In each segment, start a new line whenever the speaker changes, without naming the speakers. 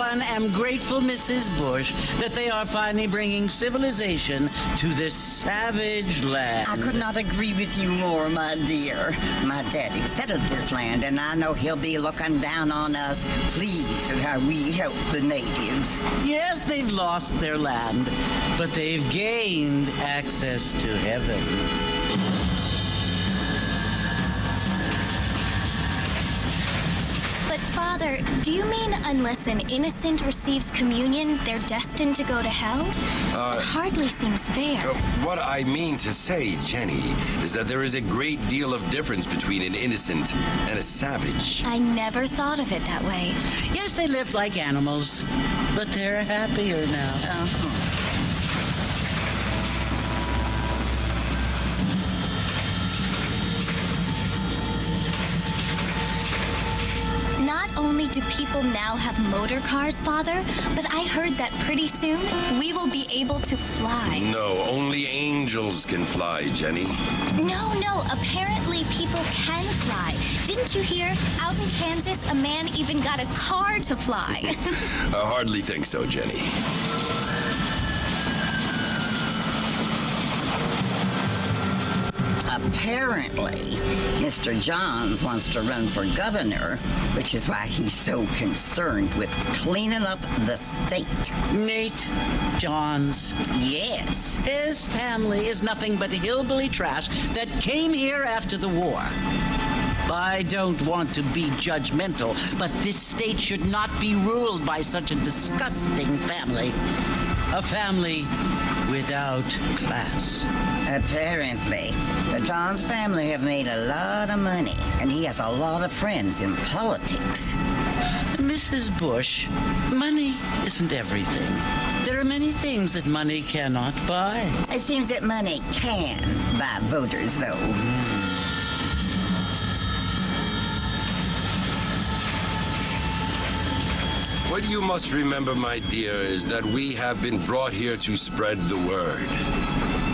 one, am grateful, Mrs. Bush, that they are finally bringing civilization to this savage land.
I could not agree with you more, my dear. My daddy settled this land, and I know he'll be looking down on us, pleased at how we help the natives.
Yes, they've lost their land, but they've gained access to heaven.
But Father, do you mean unless an innocent receives communion, they're destined to go to hell? It hardly seems fair.
What I mean to say, Jenny, is that there is a great deal of difference between an innocent and a savage.
I never thought of it that way.
Yes, they live like animals, but they're happier now.
Not only do people now have motor cars, Father, but I heard that pretty soon we will be able to fly.
No, only angels can fly, Jenny.
No, apparently people can fly. Didn't you hear? Out in Kansas, a man even got a car to fly.
I hardly think so, Jenny.
Apparently, Mr. Johns wants to run for governor, which is why he's so concerned with cleaning up the state.
Nate Johns.
Yes.
His family is nothing but hillbilly trash that came here after the war. I don't want to be judgmental, but this state should not be ruled by such a disgusting family. A family without class.
Apparently, the Johns family have made a lot of money, and he has a lot of friends in politics.
Mrs. Bush, money isn't everything. There are many things that money cannot buy.
It seems that money can buy voters, though.
What you must remember, my dear, is that we have been brought here to spread the word.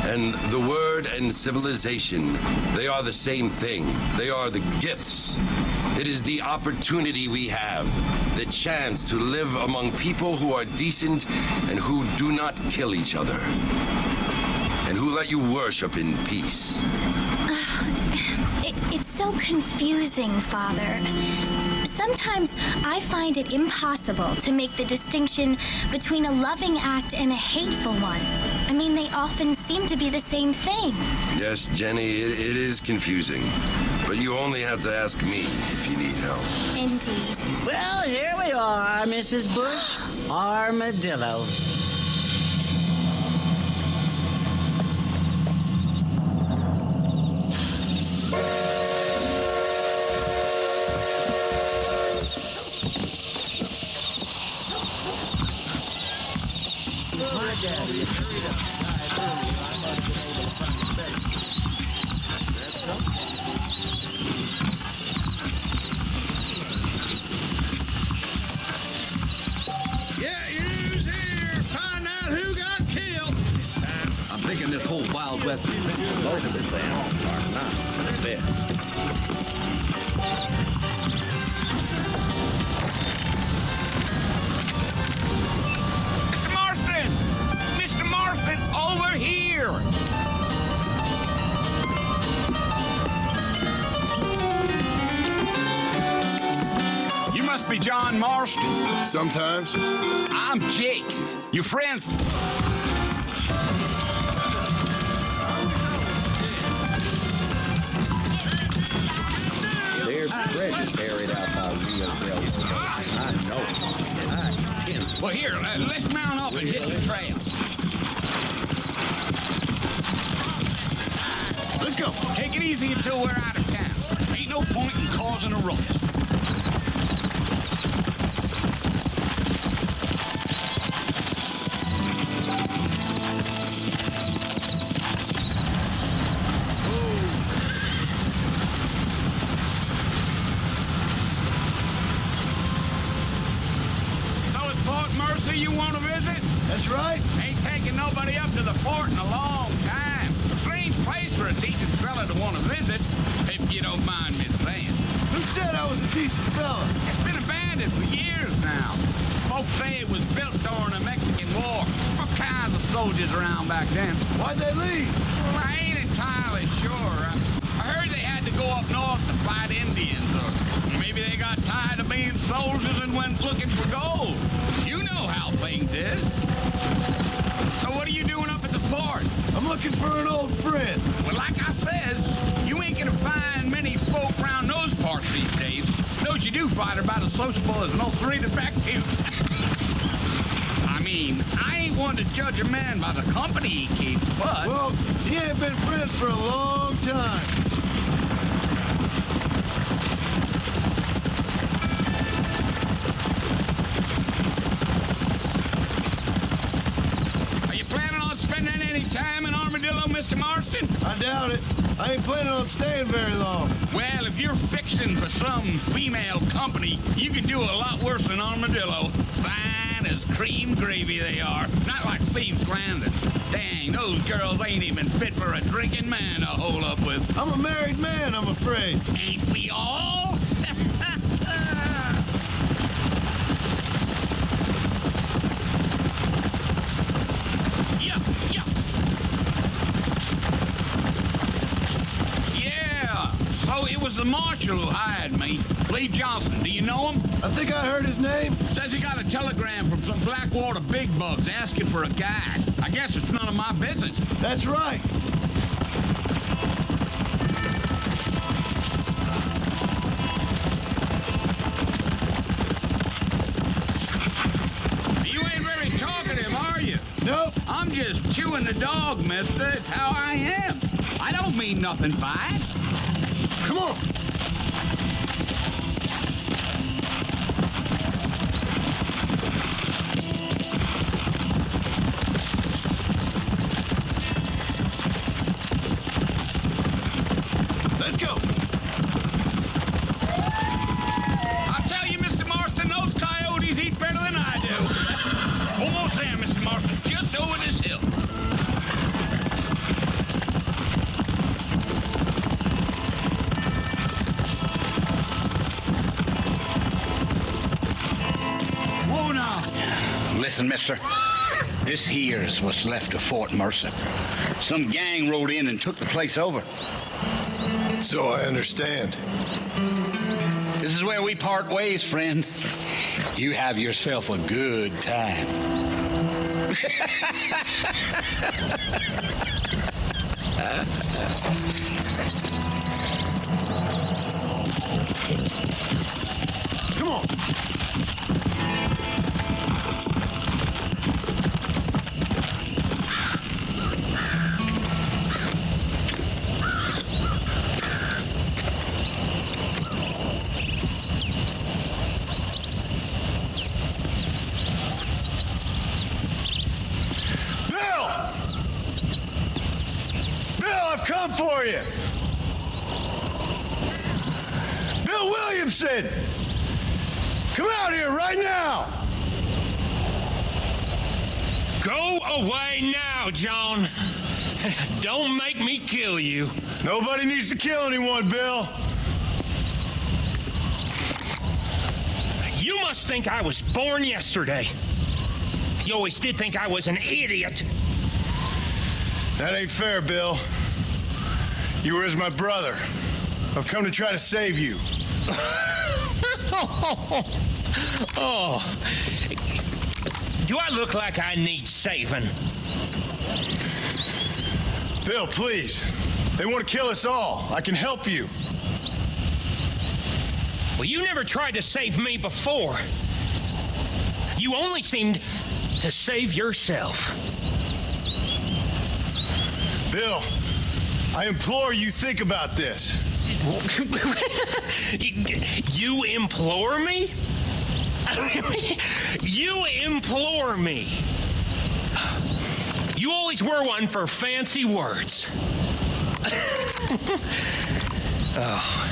And the word and civilization, they are the same thing. They are the gifts. It is the opportunity we have, the chance to live among people who are decent and who do not kill each other, and who let you worship in peace.
It's so confusing, Father. Sometimes I find it impossible to make the distinction between a loving act and a hateful one. I mean, they often seem to be the same thing.
Yes, Jenny, it is confusing. But you only have to ask me if you need help.
Indeed.
Well, here we are, Mrs. Bush. Armadillo.
This whole Wild West adventure, most of it are not the best.
Mr. Marston! Mr. Marston, over here! You must be John Marston.
Sometimes.
I'm Jake. Your friends...
There's treasure buried out by real railroad. I know it. I can.
Well, here, let's mount up and hit the trail. Let's go. Take it easy until we're out of town. Ain't no point in causing a rush. You want to visit?
That's right.
Ain't taking nobody up to the fort in a long time. Strange place for a decent fella to want to visit, if you don't mind me saying.
Who said I was a decent fella?
It's been a bad had it for years now. Folks say it was built during the Mexican War. All kinds of soldiers around back then.
Why'd they leave?
Well, I ain't entirely sure. I heard they had to go up north to fight Indians, or maybe they got tired of being soldiers and went looking for gold. You know how things is. So what are you doing up at the fort?
I'm looking for an old friend.
Well, like I said, you ain't gonna find many folk around those parts these days. Those you do find are about as sociable as an old three defective. I mean, I ain't one to judge a man by the company he keeps, but...
Well, he ain't been friends for a long time.
Are you planning on spending any time in Armadillo, Mr. Marston?
I doubt it. I ain't planning on staying very long.
Well, if you're fixing for some female company, you can do a lot worse than Armadillo. Fine as cream gravy they are. Not like Thieves Landing. Dang, those girls ain't even fit for a drinking man to hole up with.
I'm a married man, I'm afraid.
Ain't we all? Yeah. Yeah. So it was the marshal who hired me. Lee Johnson, do you know him?
I think I heard his name.
Says he got a telegram from some Blackwater big bugs asking for a guide. I guess it's none of my business.
That's right.
You ain't very talkative, are you?
Nope.
I'm just chewing the dog, mister. It's how I am. I don't mean nothing by it.
Come on. Let's go.
I'll tell you, Mr. Marston, those coyotes eat better than I do. Almost there, Mr. Marston. Just over this hill. Whoa now.
Listen, mister. This here's what's left of Fort Mercer. Some gang rode in and took the place over.
So I understand.
This is where we part ways, friend. You have yourself a good time.
Come on. I've come for you. Bill Williamson, come out here right now.
Go away now, John. Don't make me kill you.
Nobody needs to kill anyone, Bill.
You must think I was born yesterday. You always did think I was an idiot.
That ain't fair, Bill. You were as my brother. I've come to try to save you.
Oh. Do I look like I need saving?
Bill, please. They want to kill us all. I can help you.
Well, you never tried to save me before. You only seemed to save yourself.
Bill, I implore you, think about this.
You implore me? You implore me. You always were one for fancy words. Oh.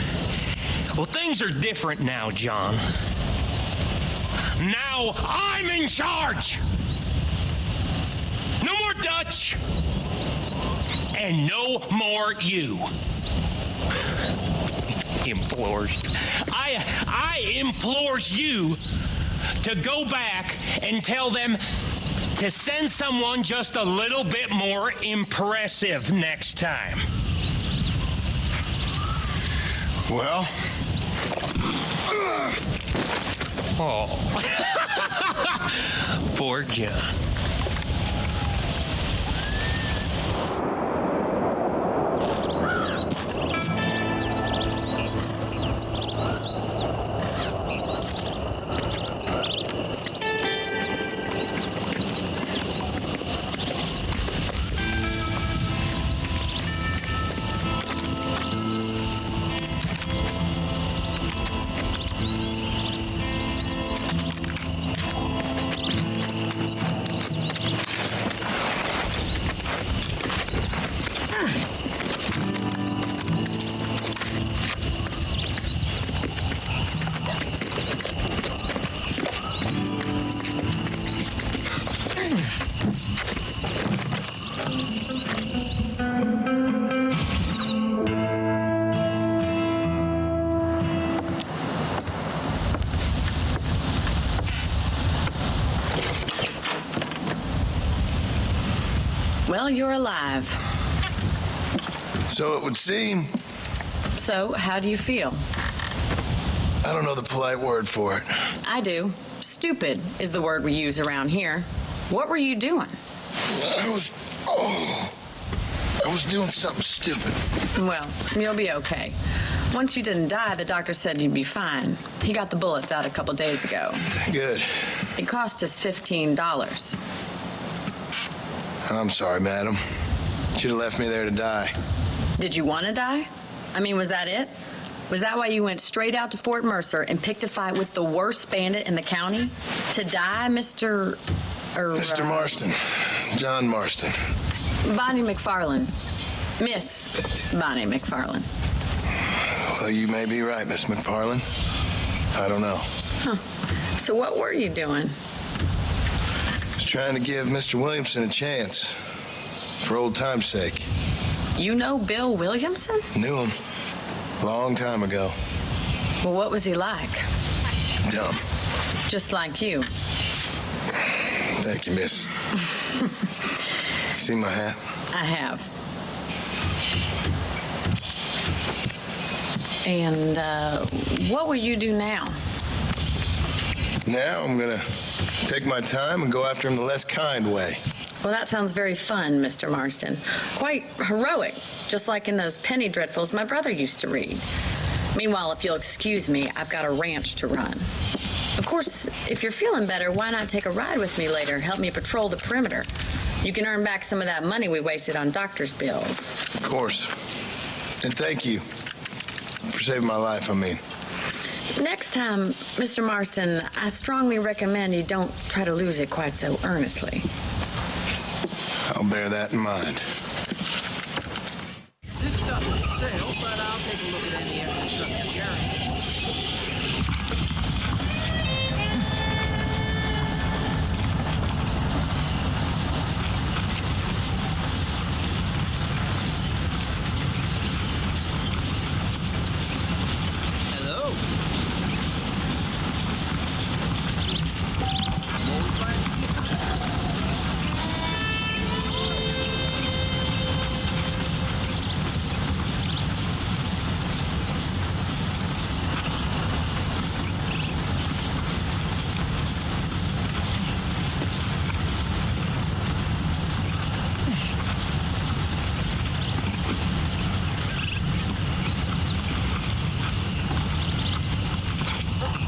Well, things are different now, John. Now I'm in charge. No more Dutch. And no more you. Implores. I implores you to go back and tell them to send someone just a little bit more impressive next time.
Well?
Oh. Poor John.
Well, you're alive.
So it would seem.
So, how do you feel?
I don't know the polite word for it.
I do. Stupid is the word we use around here. What were you doing?
I was doing something stupid.
Well, you'll be okay. Once you didn't die, the doctor said you'd be fine. He got the bullets out a couple days ago.
Good.
It cost us $15.
I'm sorry, madam. Should have left me there to die.
Did you want to die? I mean, was that it? Was that why you went straight out to Fort Mercer and picked a fight with the worst bandit in the county? To die, Mr.
Mr. Marston. John Marston.
Bonnie McFarlane. Miss Bonnie McFarlane.
Well, you may be right, Miss McFarlane. I don't know.
Huh. So what were you doing?
Just trying to give Mr. Williamson a chance. For old time's sake.
You know Bill Williamson?
Knew him. Long time ago.
Well, what was he like?
Dumb.
Just like you.
Thank you, miss. See my hat?
I have. And what will you do now?
Now I'm gonna take my time and go after him the less kind way.
Well, that sounds very fun, Mr. Marston. Quite heroic, just like in those penny dreadfuls my brother used to read. Meanwhile, if you'll excuse me, I've got a ranch to run. Of course, if you're feeling better, why not take a ride with me later? Help me patrol the perimeter. You can earn back some of that money we wasted on doctor's bills.
Of course. And thank you for saving my life, I mean.
Next time, Mr. Marston, I strongly recommend you don't try to lose it quite so earnestly.
I'll bear that in mind.
This stuff is stale, but I'll take a look at any extra stuff you're carrying. Hello.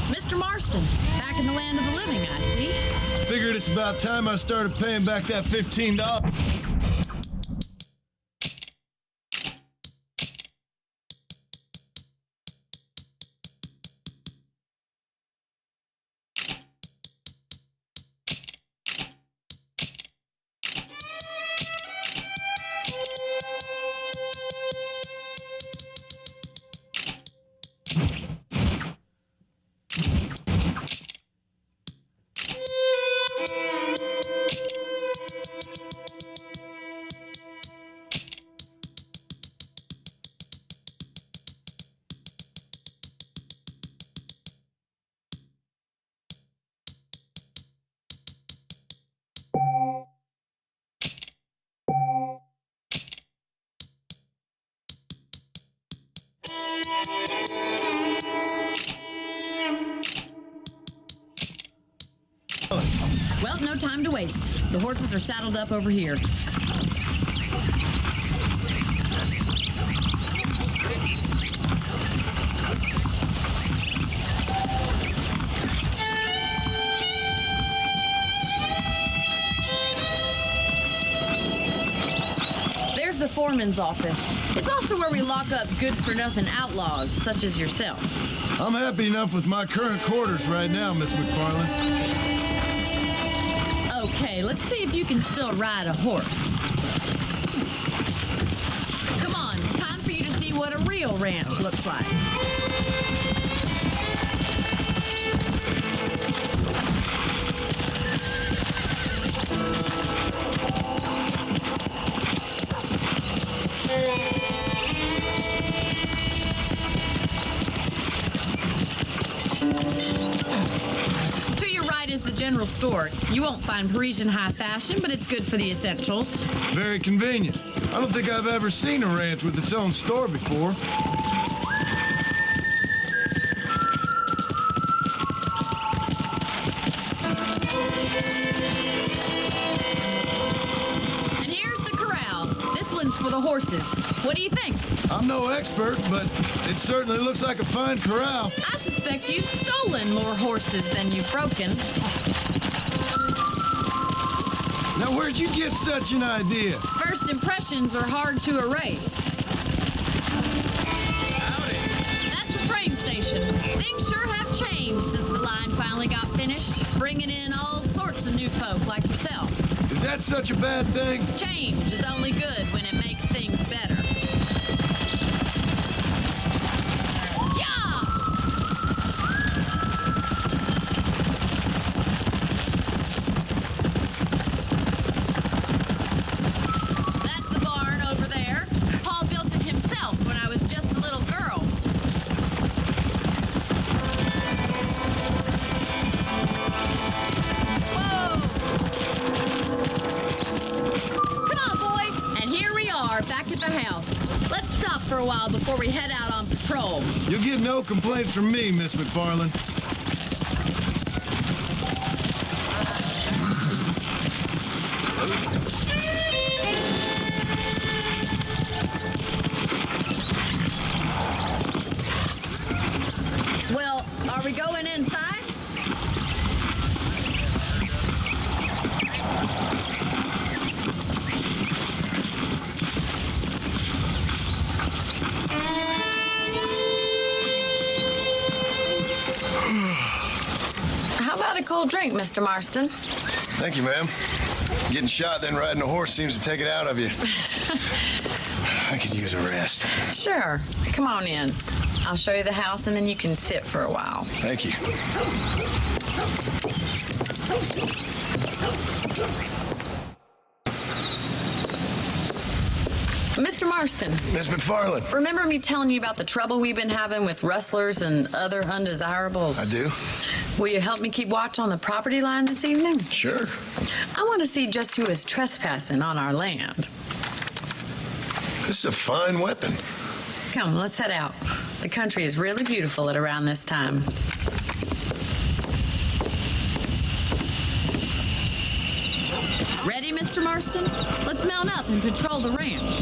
Mr. Marston, back in the land of the living, I see.
Figured it's about time I started paying back that $15.
Well, no time to waste. The horses are saddled up over here. There's the foreman's office. It's also where we lock up good-for-nothing outlaws, such as yourself.
I'm happy enough with my current quarters right now, Miss McFarland.
Okay, let's see if you can still ride a horse. Come on, time for you to see what a real ranch looks like. Is the general store. You won't find Parisian high fashion, but it's good for the essentials.
Very convenient. I don't think I've ever seen a ranch with its own store before.
And here's the corral. This one's for the horses. What do you think?
I'm no expert, but it certainly looks like a fine corral.
I suspect you've stolen more horses than you've broken.
Now, where'd you get such an idea?
First impressions are hard to erase.
Howdy.
That's the train station. Things sure have changed since the line finally got finished, bringing in all sorts of new folk like yourself.
Is that such a bad thing?
Change is only good when it makes things better. For a while before we head out on patrol.
You'll get no complaints from me, Miss McFarland.
Well, are we going inside?
How about a cold drink, Mr. Marston?
Thank you, ma'am. Getting shot, then riding a horse seems to take it out of you. I could use a rest.
Sure. Come on in. I'll show you the house, and then you can sit for a while.
Thank you.
Mr. Marston.
Miss McFarland.
Remember me telling you about the trouble we've been having with rustlers and other undesirables?
I do.
Will you help me keep watch on the property line this evening?
Sure.
I want to see just who is trespassing on our land.
This is a fine weapon.
Come, let's head out. The country is really beautiful at around this time.
Ready, Mr. Marston? Let's mount up and patrol the ranch.